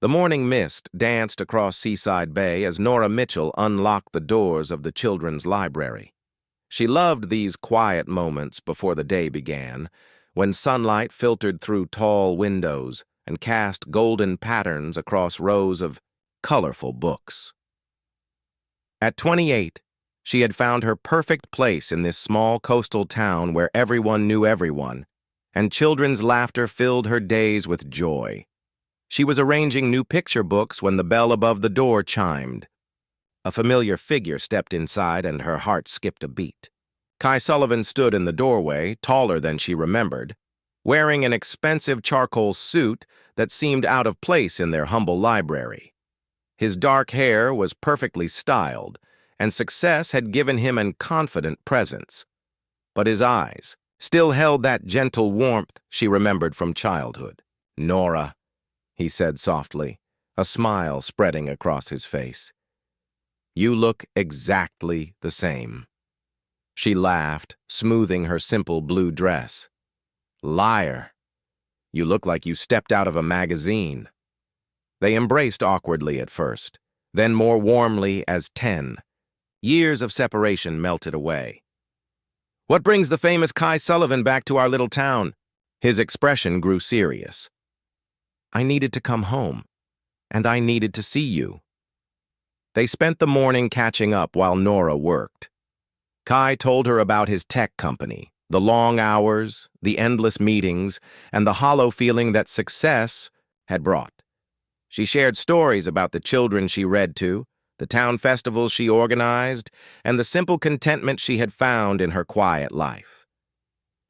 The morning mist danced across Seaside Bay as Nora Mitchell unlocked the doors of the children's library. She loved these quiet moments before the day began, when sunlight filtered through tall windows and cast golden patterns across rows of colorful books. At 28, she had found her perfect place in this small coastal town where everyone knew everyone, and children's laughter filled her days with joy. She was arranging new picture books when the bell above the door chimed. A familiar figure stepped inside and her heart skipped a beat. Kai Sullivan stood in the doorway, taller than she remembered, wearing an expensive charcoal suit that seemed out of place in their humble library. His dark hair was perfectly styled, and success had given him an confident presence. But his eyes still held that gentle warmth she remembered from childhood. "Nora," he said softly, a smile spreading across his face. "You look exactly the same." She laughed, smoothing her simple blue dress. "Liar. You look like you stepped out of a magazine." They embraced awkwardly at first, then more warmly as 10. Years of separation melted away. "What brings the famous Kai Sullivan back to our little town?" His expression grew serious. "I needed to come home, and I needed to see you." They spent the morning catching up while Nora worked. Kai told her about his tech company, the long hours, the endless meetings, and the hollow feeling that success had brought. She shared stories about the children she read to, the town festivals she organized, and the simple contentment she had found in her quiet life.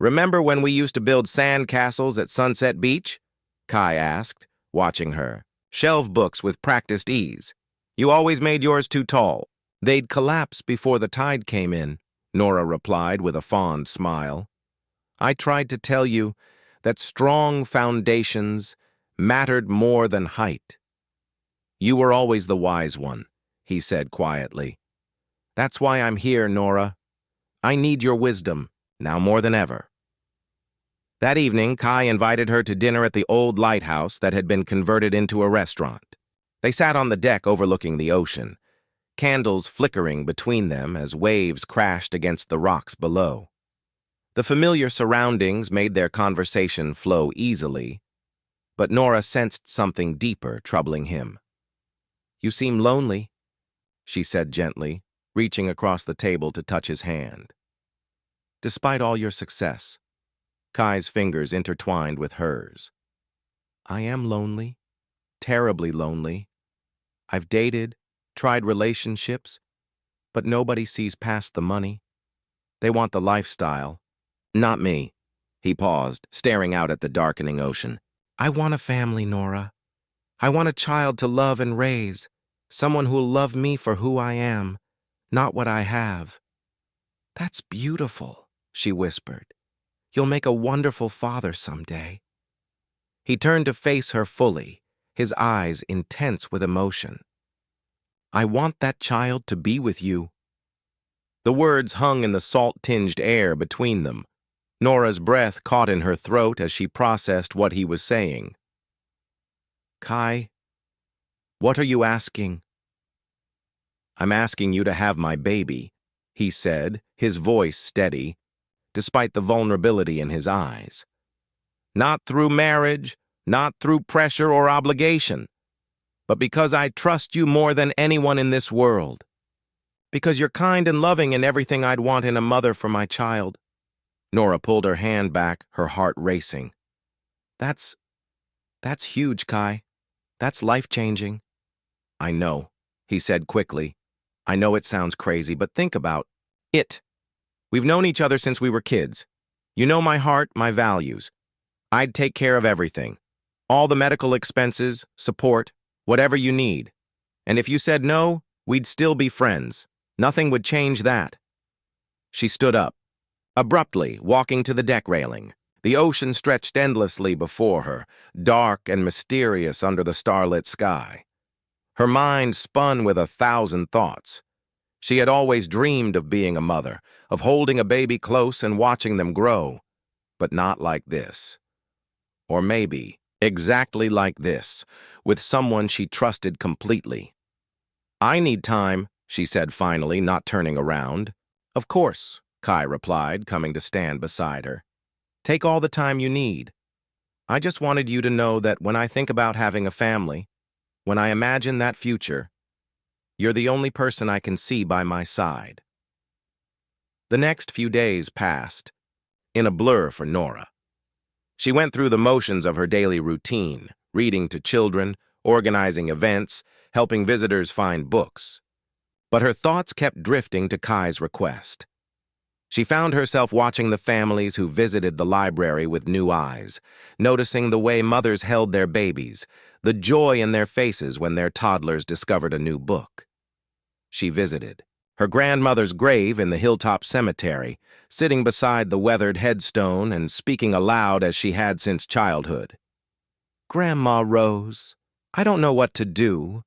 "Remember when we used to build sand castles at Sunset Beach?" Kai asked, watching her. "Shelf books with practiced ease. You always made yours too tall. They'd collapse before the tide came in," Nora replied with a fond smile. "I tried to tell you that strong foundations mattered more than height." "You were always the wise one," he said quietly. "That's why I'm here, Nora. I need your wisdom, now more than ever." That evening, Kai invited her to dinner at the old lighthouse that had been converted into a restaurant. They sat on the deck overlooking the ocean, candles flickering between them as waves crashed against the rocks below. The familiar surroundings made their conversation flow easily, but Nora sensed something deeper troubling him. "You seem lonely," she said gently, reaching across the table to touch his hand. "Despite all your success." Kai's fingers intertwined with hers. "I am lonely, terribly lonely. I've dated, tried relationships, but nobody sees past the money. They want the lifestyle. Not me." He paused, staring out at the darkening ocean. "I want a family, Nora. I want a child to love and raise, someone who'll love me for who I am, not what I have." "That's beautiful," she whispered. "You'll make a wonderful father someday." He turned to face her fully, his eyes intense with emotion. "I want that child to be with you." The words hung in the salt-tinged air between them. Nora's breath caught in her throat as she processed what he was saying. "Kai, what are you asking?" "I'm asking you to have my baby," he said, his voice steady, despite the vulnerability in his eyes. "Not through marriage, not through pressure or obligation, but because I trust you more than anyone in this world. Because you're kind and loving and everything I'd want in a mother for my child." Nora pulled her hand back, her heart racing. That's huge, Kai. That's life-changing." "I know," he said quickly. "I know it sounds crazy, but think about it. We've known each other since we were kids. You know my heart, my values. I'd take care of everything. All the medical expenses, support, whatever you need. And if you said no, we'd still be friends. Nothing would change that." She stood up, abruptly walking to the deck railing. The ocean stretched endlessly before her, dark and mysterious under the starlit sky. Her mind spun with 1,000 thoughts. She had always dreamed of being a mother, of holding a baby close and watching them grow, but not like this. Or maybe Exactly like this, with someone she trusted completely. "I need time," she said finally, not turning around. "Of course," Kai replied, coming to stand beside her. "Take all the time you need. I just wanted you to know that when I think about having a family, when I imagine that future, you're the only person I can see by my side." The next few days passed, in a blur for Nora. She went through the motions of her daily routine, reading to children, organizing events, helping visitors find books. But her thoughts kept drifting to Kai's request. She found herself watching the families who visited the library with new eyes, noticing the way mothers held their babies, the joy in their faces when their toddlers discovered a new book. She visited her grandmother's grave in the hilltop cemetery, sitting beside the weathered headstone and speaking aloud as she had since childhood. "Grandma Rose, I don't know what to do.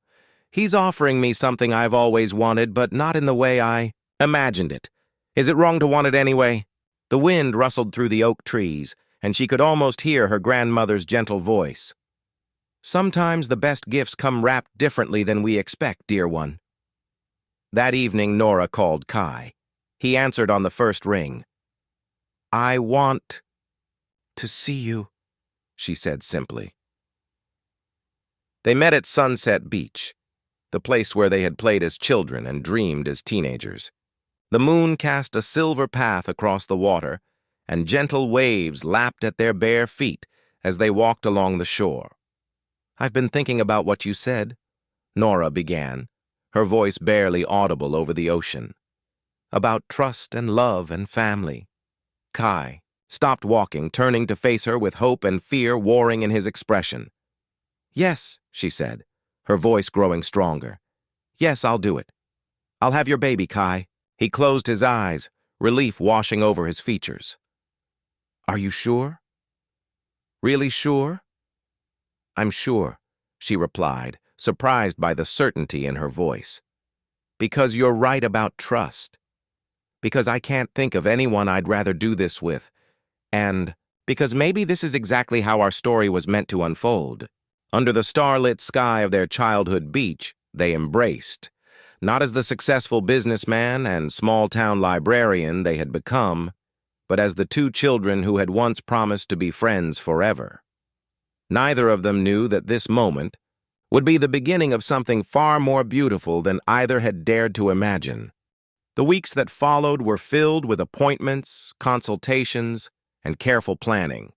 He's offering me something I've always wanted, but not in the way I imagined it. Is it wrong to want it anyway?" The wind rustled through the oak trees, and she could almost hear her grandmother's gentle voice. "Sometimes the best gifts come wrapped differently than we expect, dear one." That evening, Nora called Kai. He answered on the first ring. "I want to see you," she said simply. They met at Sunset Beach, the place where they had played as children and dreamed as teenagers. The moon cast a silver path across the water, and gentle waves lapped at their bare feet as they walked along the shore. "I've been thinking about what you said," Nora began, her voice barely audible over the ocean. "About trust and love and family." Kai stopped walking, turning to face her with hope and fear warring in his expression. "Yes," she said, her voice growing stronger. "Yes, I'll do it. I'll have your baby, Kai." He closed his eyes, relief washing over his features. "Are you sure? Really sure?" "I'm sure," she replied, surprised by the certainty in her voice. "Because you're right about trust. Because I can't think of anyone I'd rather do this with. And because maybe this is exactly how our story was meant to unfold." Under the starlit sky of their childhood beach, they embraced, not as the successful businessman and small-town librarian they had become, but as the two children who had once promised to be friends forever. Neither of them knew that this moment would be the beginning of something far more beautiful than either had dared to imagine. The weeks that followed were filled with appointments, consultations, and careful planning.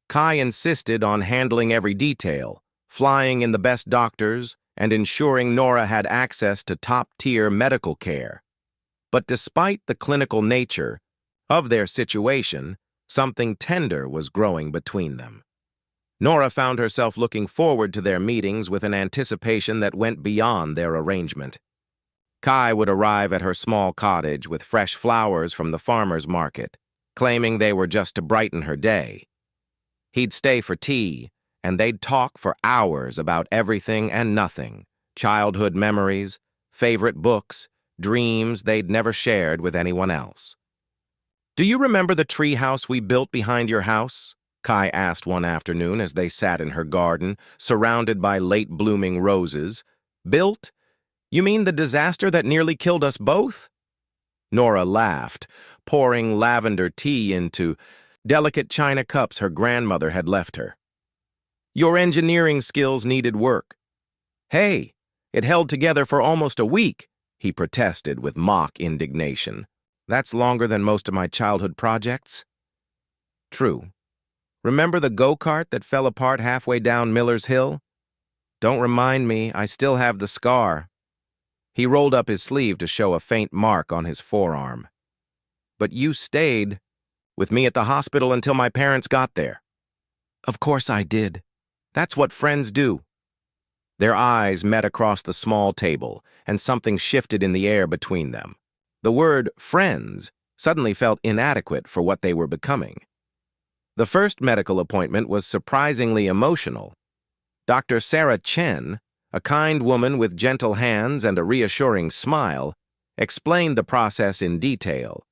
Kai insisted on handling every detail, flying in the best doctors, and ensuring Nora had access to top-tier medical care. But despite the clinical nature of their situation, something tender was growing between them. Nora found herself looking forward to their meetings with an anticipation that went beyond their arrangement. Kai would arrive at her small cottage with fresh flowers from the farmer's market, claiming they were just to brighten her day. He'd stay for tea, and they'd talk for hours about everything and nothing, childhood memories, favorite books, dreams they'd never shared with anyone else. "Do you remember the tree house we built behind your house?" Kai asked one afternoon as they sat in her garden, surrounded by late-blooming roses. "Built? You mean the disaster that nearly killed us both?" Nora laughed, pouring lavender tea into delicate china cups her grandmother had left her. "Your engineering skills needed work." "Hey, it held together for almost a week," he protested with mock indignation. "That's longer than most of my childhood projects." "True. Remember the go-kart that fell apart halfway down Miller's Hill? Don't remind me, I still have the scar." He rolled up his sleeve to show a faint mark on his forearm. "But you stayed with me at the hospital until my parents got there." "Of course I did. That's what friends do." Their eyes met across the small table, and something shifted in the air between them. The word friends suddenly felt inadequate for what they were becoming. The first medical appointment was surprisingly emotional. Dr. Sarah Chen, a kind woman with gentle hands and a reassuring smile, explained the process in detail.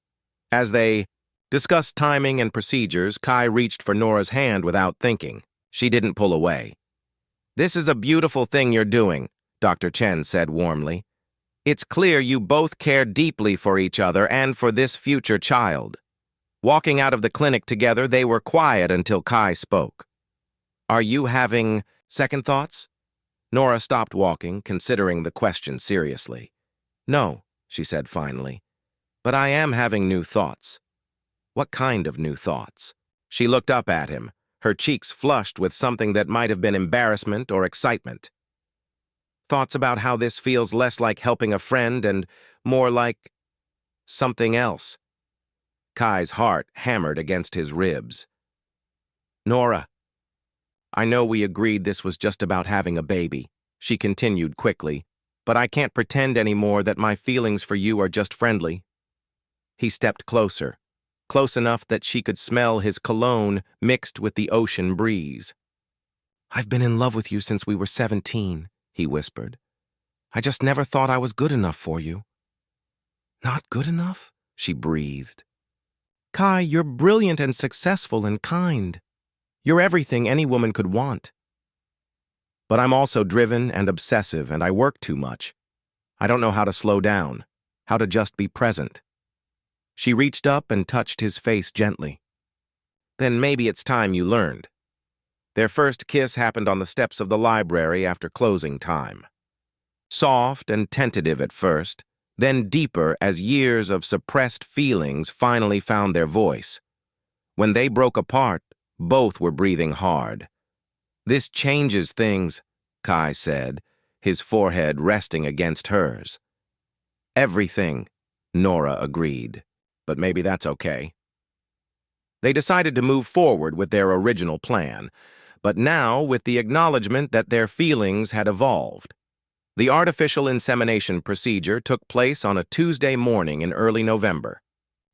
As they discussed timing and procedures, Kai reached for Nora's hand without thinking. She didn't pull away. "This is a beautiful thing you're doing," Dr. Chen said warmly. "It's clear you both care deeply for each other and for this future child." Walking out of the clinic together, they were quiet until Kai spoke. "Are you having second thoughts?" Nora stopped walking, considering the question seriously. "No," she said finally, "but I am having new thoughts." "What kind of new thoughts?" She looked up at him, her cheeks flushed with something that might have been embarrassment or excitement. "Thoughts about how this feels less like helping a friend and more like something else." Kai's heart hammered against his ribs. "Nora, I know we agreed this was just about having a baby," she continued quickly, "but I can't pretend anymore that my feelings for you are just friendly." He stepped closer, close enough that she could smell his cologne mixed with the ocean breeze. "I've been in love with you since we were 17, he whispered. "I just never thought I was good enough for you." "Not good enough?" she breathed. "Kai, you're brilliant and successful and kind. You're everything any woman could want. But I'm also driven and obsessive, and I work too much. I don't know how to slow down, how to just be present." She reached up and touched his face gently. "Then maybe it's time you learned." Their first kiss happened on the steps of the library after closing time. Soft and tentative at first, then deeper as years of suppressed feelings finally found their voice. When they broke apart, both were breathing hard. "This changes things," Kai said, his forehead resting against hers. "Everything," Nora agreed, "but maybe that's okay." They decided to move forward with their original plan, but now with the acknowledgement that their feelings had evolved. The artificial insemination procedure took place on a Tuesday morning in early November.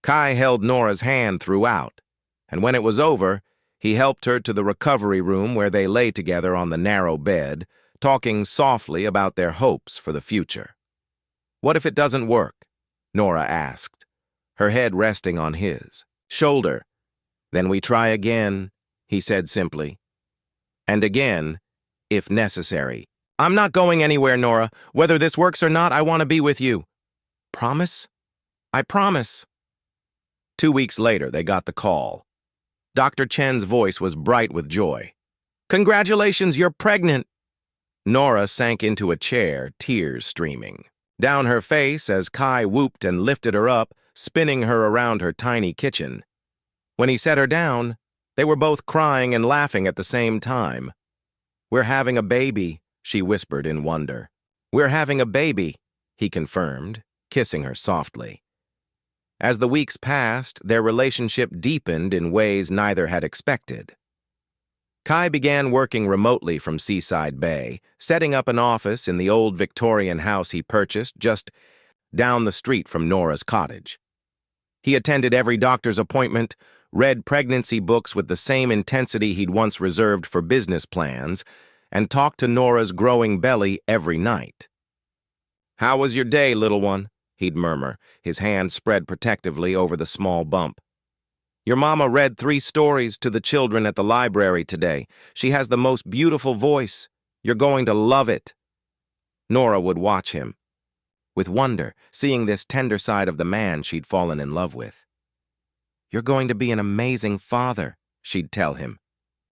Kai held Nora's hand throughout, and when it was over, he helped her to the recovery room where they lay together on the narrow bed, talking softly about their hopes for the future. "What if it doesn't work?" Nora asked, her head resting on his shoulder. "Then we try again," he said simply. "And again, if necessary." "I'm not going anywhere, Nora. Whether this works or not, I want to be with you." "Promise?" "I promise." 2 weeks later, they got the call. Dr. Chen's voice was bright with joy. "Congratulations, you're pregnant!" Nora sank into a chair, tears streaming down her face as Kai whooped and lifted her up, spinning her around her tiny kitchen. When he set her down, they were both crying and laughing at the same time. "We're having a baby," she whispered in wonder. "We're having a baby," he confirmed, kissing her softly. As the weeks passed, their relationship deepened in ways neither had expected. Kai began working remotely from Seaside Bay, setting up an office in the old Victorian house he purchased just down the street from Nora's cottage. He attended every doctor's appointment, read pregnancy books with the same intensity he'd once reserved for business plans, and talked to Nora's growing belly every night. "How was your day, little one?" he'd murmur, his hand spread protectively over the small bump. "Your mama read 3 stories to the children at the library today. She has the most beautiful voice. You're going to love it." Nora would watch him, with wonder, seeing this tender side of the man she'd fallen in love with. "You're going to be an amazing father," she'd tell him.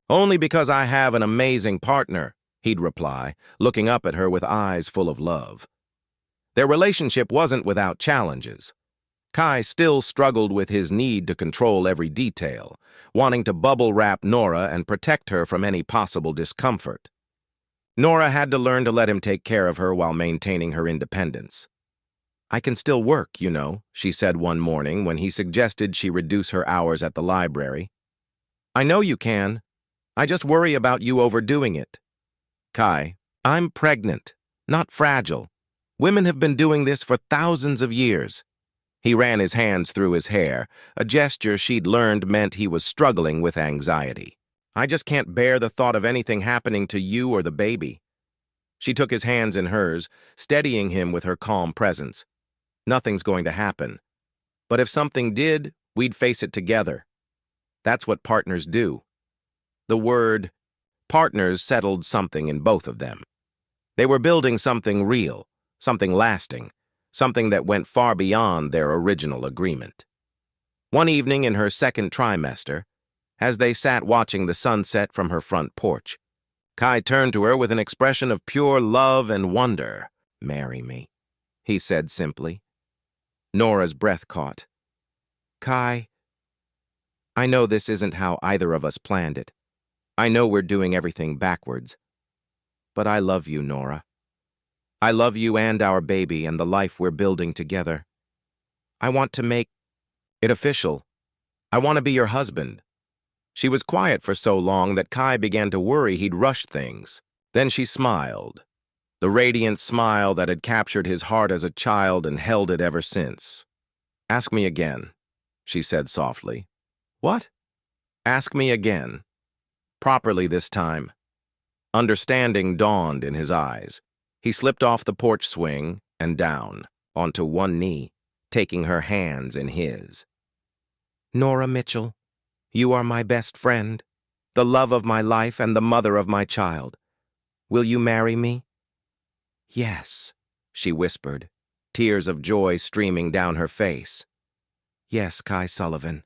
"Only because I have an amazing partner," he'd reply, looking up at her with eyes full of love. Their relationship wasn't without challenges. Kai still struggled with his need to control every detail, wanting to bubble wrap Nora and protect her from any possible discomfort. Nora had to learn to let him take care of her while maintaining her independence. "I can still work, you know," she said one morning when he suggested she reduce her hours at the library. "I know you can. I just worry about you overdoing it." "Kai, I'm pregnant, not fragile. Women have been doing this for thousands of years." He ran his hands through his hair, a gesture she'd learned meant he was struggling with anxiety. "I just can't bear the thought of anything happening to you or the baby." She took his hands in hers, steadying him with her calm presence. "Nothing's going to happen. But if something did, we'd face it together. That's what partners do." The word Partners settled something in both of them. They were building something real, something lasting, something that went far beyond their original agreement. One evening in her second trimester, as they sat watching the sunset from her front porch, Kai turned to her with an expression of pure love and wonder. "Marry me," he said simply. Nora's breath caught. "Kai, I know this isn't how either of us planned it. I know we're doing everything backwards. But I love you, Nora. I love you and our baby and the life we're building together. I want to make it official. I want to be your husband." She was quiet for so long that Kai began to worry he'd rushed things. Then she smiled, the radiant smile that had captured his heart as a child and held it ever since. "Ask me again," she said softly. "What?" "Ask me again. Properly this time." Understanding dawned in his eyes. He slipped off the porch swing and down, onto one knee, taking her hands in his. "Nora Mitchell, you are my best friend, the love of my life and the mother of my child. Will you marry me?" "Yes," she whispered, tears of joy streaming down her face. "Yes, Kai Sullivan.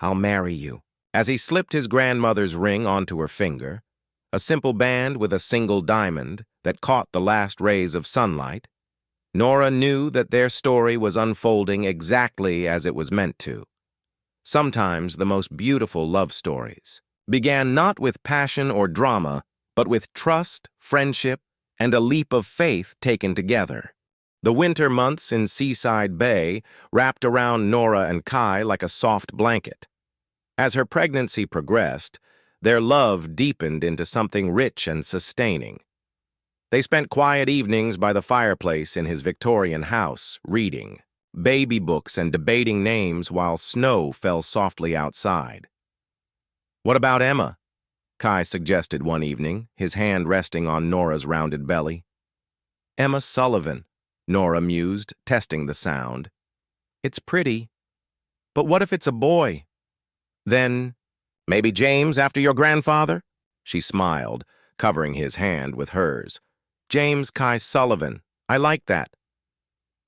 I'll marry you." As he slipped his grandmother's ring onto her finger, a simple band with a single diamond that caught the last rays of sunlight, Nora knew that their story was unfolding exactly as it was meant to. Sometimes the most beautiful love stories began not with passion or drama, but with trust, friendship, and a leap of faith taken together. The winter months in Seaside Bay wrapped around Nora and Kai like a soft blanket. As her pregnancy progressed, their love deepened into something rich and sustaining. They spent quiet evenings by the fireplace in his Victorian house, reading baby books and debating names while snow fell softly outside. "What about Emma?" Kai suggested one evening, his hand resting on Nora's rounded belly. "Emma Sullivan," Nora mused, testing the sound. "It's pretty. But what if it's a boy?" "Then, maybe James after your grandfather?" She smiled, covering his hand with hers. "James Kai Sullivan. I like that."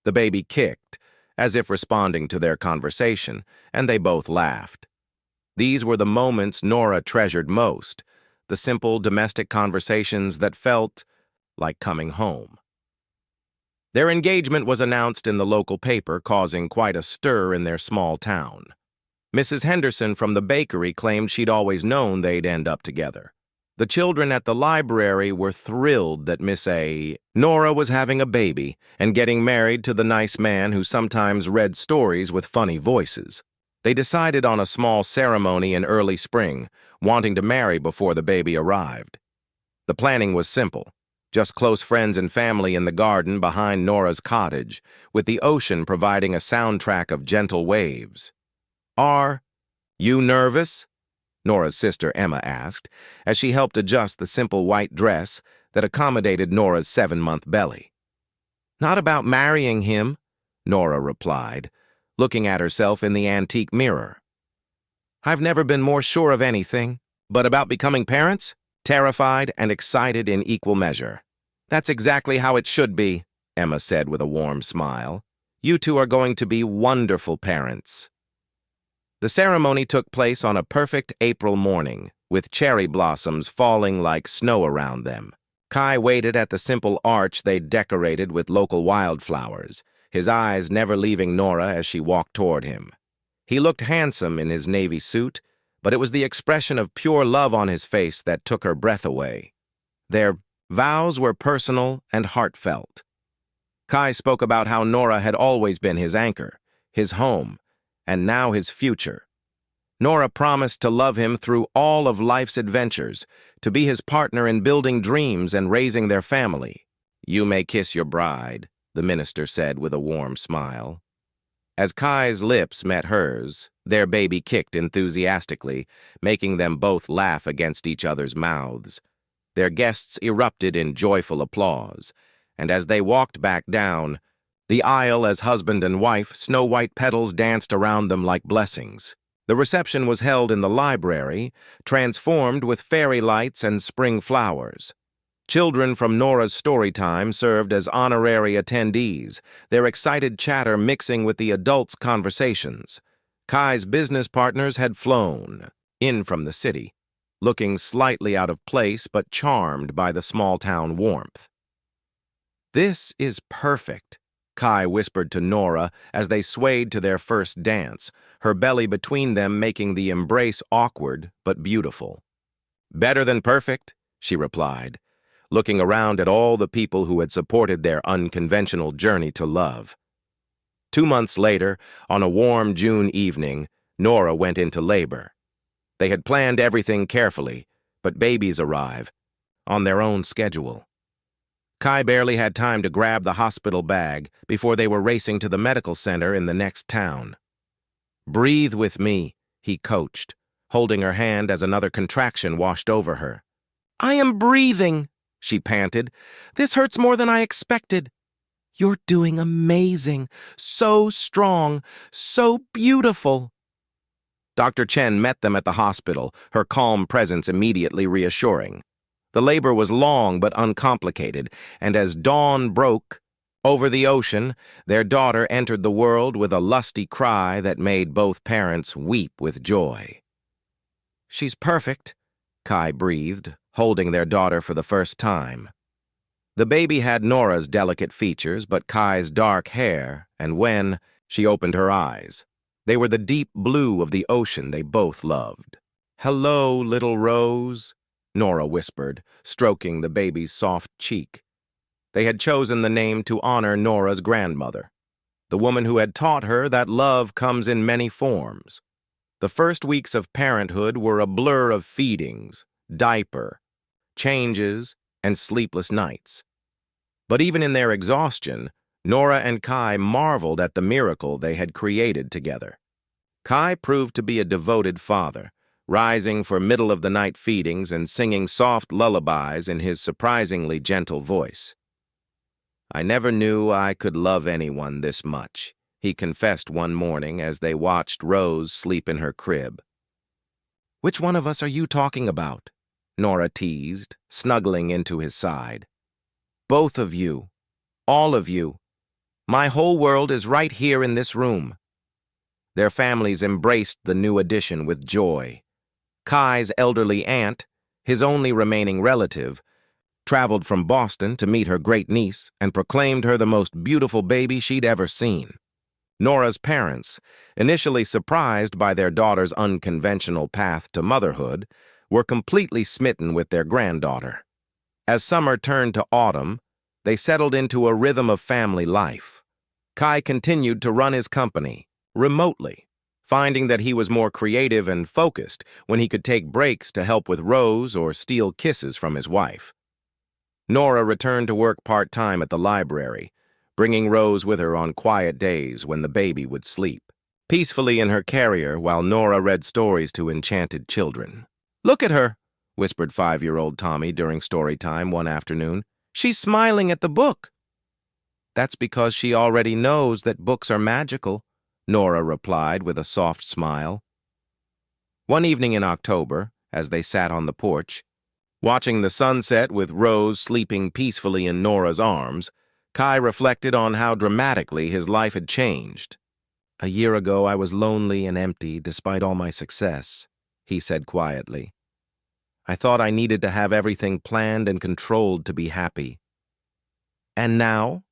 The baby kicked, as if responding to their conversation, and they both laughed. These were the moments Nora treasured most, the simple domestic conversations that felt like coming home. Their engagement was announced in the local paper, causing quite a stir in their small town. Mrs. Henderson from the bakery claimed she'd always known they'd end up together. The children at the library were thrilled that Nora was having a baby and getting married to the nice man who sometimes read stories with funny voices. They decided on a small ceremony in early spring, wanting to marry before the baby arrived. The planning was simple, just close friends and family in the garden behind Nora's cottage, with the ocean providing a soundtrack of gentle waves. "Are you nervous?" Nora's sister Emma asked, as she helped adjust the simple white dress that accommodated Nora's 7-month belly. "Not about marrying him," Nora replied, looking at herself in the antique mirror. "I've never been more sure of anything, but about becoming parents, terrified and excited in equal measure." "That's exactly how it should be," Emma said with a warm smile. "You two are going to be wonderful parents." The ceremony took place on a perfect April morning, with cherry blossoms falling like snow around them. Kai waited at the simple arch they'd decorated with local wildflowers, his eyes never leaving Nora as she walked toward him. He looked handsome in his navy suit, but it was the expression of pure love on his face that took her breath away. Their vows were personal and heartfelt. Kai spoke about how Nora had always been his anchor, his home, and now his future. Nora promised to love him through all of life's adventures, to be his partner in building dreams and raising their family. "You may kiss your bride," the minister said with a warm smile. As Kai's lips met hers, their baby kicked enthusiastically, making them both laugh against each other's mouths. Their guests erupted in joyful applause, and as they walked back down the aisle as husband and wife, snow-white petals danced around them like blessings. The reception was held in the library, transformed with fairy lights and spring flowers. Children from Nora's story time served as honorary attendees, their excited chatter mixing with the adults' conversations. Kai's business partners had flown in from the city, looking slightly out of place but charmed by the small-town warmth. "This is perfect," Kai whispered to Nora as they swayed to their first dance, her belly between them making the embrace awkward but beautiful. "Better than perfect," she replied, looking around at all the people who had supported their unconventional journey to love. 2 months later, on a warm June evening, Nora went into labor. They had planned everything carefully, but babies arrive on their own schedule. Kai barely had time to grab the hospital bag before they were racing to the medical center in the next town. "Breathe with me," he coached, holding her hand as another contraction washed over her. "I am breathing," she panted. "This hurts more than I expected." "You're doing amazing. So strong. So beautiful." Dr. Chen met them at the hospital, her calm presence immediately reassuring. The labor was long but uncomplicated, and as dawn broke over the ocean, their daughter entered the world with a lusty cry that made both parents weep with joy. "She's perfect," Kai breathed, holding their daughter for the first time. The baby had Nora's delicate features, but Kai's dark hair, and when she opened her eyes, they were the deep blue of the ocean they both loved. "Hello, little Rose," Nora whispered, stroking the baby's soft cheek. They had chosen the name to honor Nora's grandmother, the woman who had taught her that love comes in many forms. The first weeks of parenthood were a blur of feedings, diaper, changes, and sleepless nights. But even in their exhaustion, Nora and Kai marveled at the miracle they had created together. Kai proved to be a devoted father, rising for middle-of-the-night feedings and singing soft lullabies in his surprisingly gentle voice. "I never knew I could love anyone this much," he confessed one morning as they watched Rose sleep in her crib. "Which one of us are you talking about?" Nora teased, snuggling into his side. "Both of you. All of you. My whole world is right here in this room." Their families embraced the new addition with joy. Kai's elderly aunt, his only remaining relative, traveled from Boston to meet her great-niece and proclaimed her the most beautiful baby she'd ever seen. Nora's parents, initially surprised by their daughter's unconventional path to motherhood, were completely smitten with their granddaughter. As summer turned to autumn, they settled into a rhythm of family life. Kai continued to run his company, remotely, finding that he was more creative and focused when he could take breaks to help with Rose or steal kisses from his wife. Nora returned to work part-time at the library, bringing Rose with her on quiet days when the baby would sleep peacefully in her carrier while Nora read stories to enchanted children. "Look at her," whispered 5-year-old Tommy during story time one afternoon. "She's smiling at the book." "That's because she already knows that books are magical," Nora replied with a soft smile. One evening in October, as they sat on the porch, watching the sunset with Rose sleeping peacefully in Nora's arms, Kai reflected on how dramatically his life had changed. "A year ago, I was lonely and empty despite all my success," he said quietly. "I thought I needed to have everything planned and controlled to be happy." "And now?"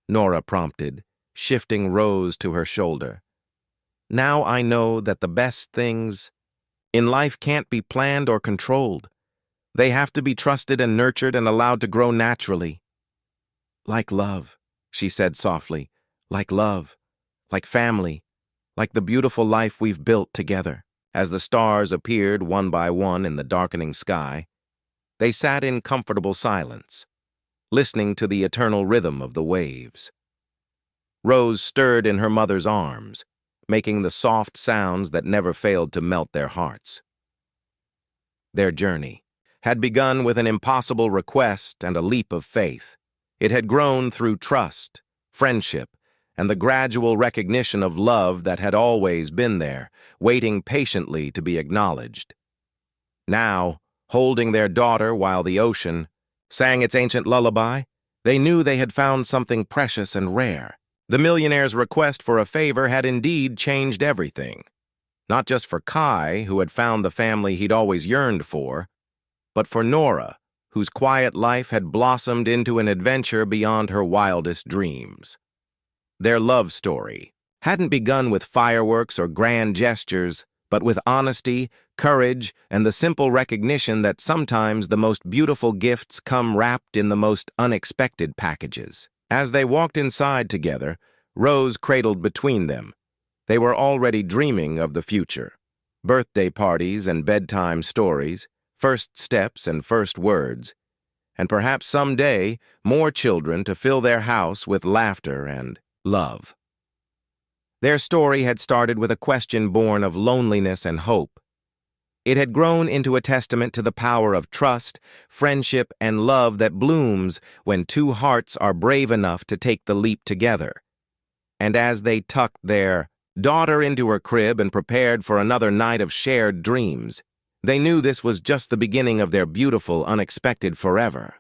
Nora prompted, shifting Rose to her shoulder. "Now I know that the best things in life can't be planned or controlled. They have to be trusted and nurtured and allowed to grow naturally." "Like love," she said softly. "Like love. Like family. Like the beautiful life we've built together." As the stars appeared one by one in the darkening sky, they sat in comfortable silence, listening to the eternal rhythm of the waves. Rose stirred in her mother's arms, making the soft sounds that never failed to melt their hearts. Their journey had begun with an impossible request and a leap of faith. It had grown through trust, friendship, and the gradual recognition of love that had always been there, waiting patiently to be acknowledged. Now, holding their daughter while the ocean sang its ancient lullaby, they knew they had found something precious and rare. The millionaire's request for a favor had indeed changed everything. Not just for Kai, who had found the family he'd always yearned for, but for Nora, whose quiet life had blossomed into an adventure beyond her wildest dreams. Their love story hadn't begun with fireworks or grand gestures, but with honesty, courage, and the simple recognition that sometimes the most beautiful gifts come wrapped in the most unexpected packages. As they walked inside together, Rose cradled between them. They were already dreaming of the future. Birthday parties and bedtime stories, first steps and first words, and perhaps someday more children to fill their house with laughter and love. Their story had started with a question born of loneliness and hope. It had grown into a testament to the power of trust, friendship, and love that blooms when two hearts are brave enough to take the leap together. And as they tucked their daughter into her crib and prepared for another night of shared dreams, they knew this was just the beginning of their beautiful, unexpected forever.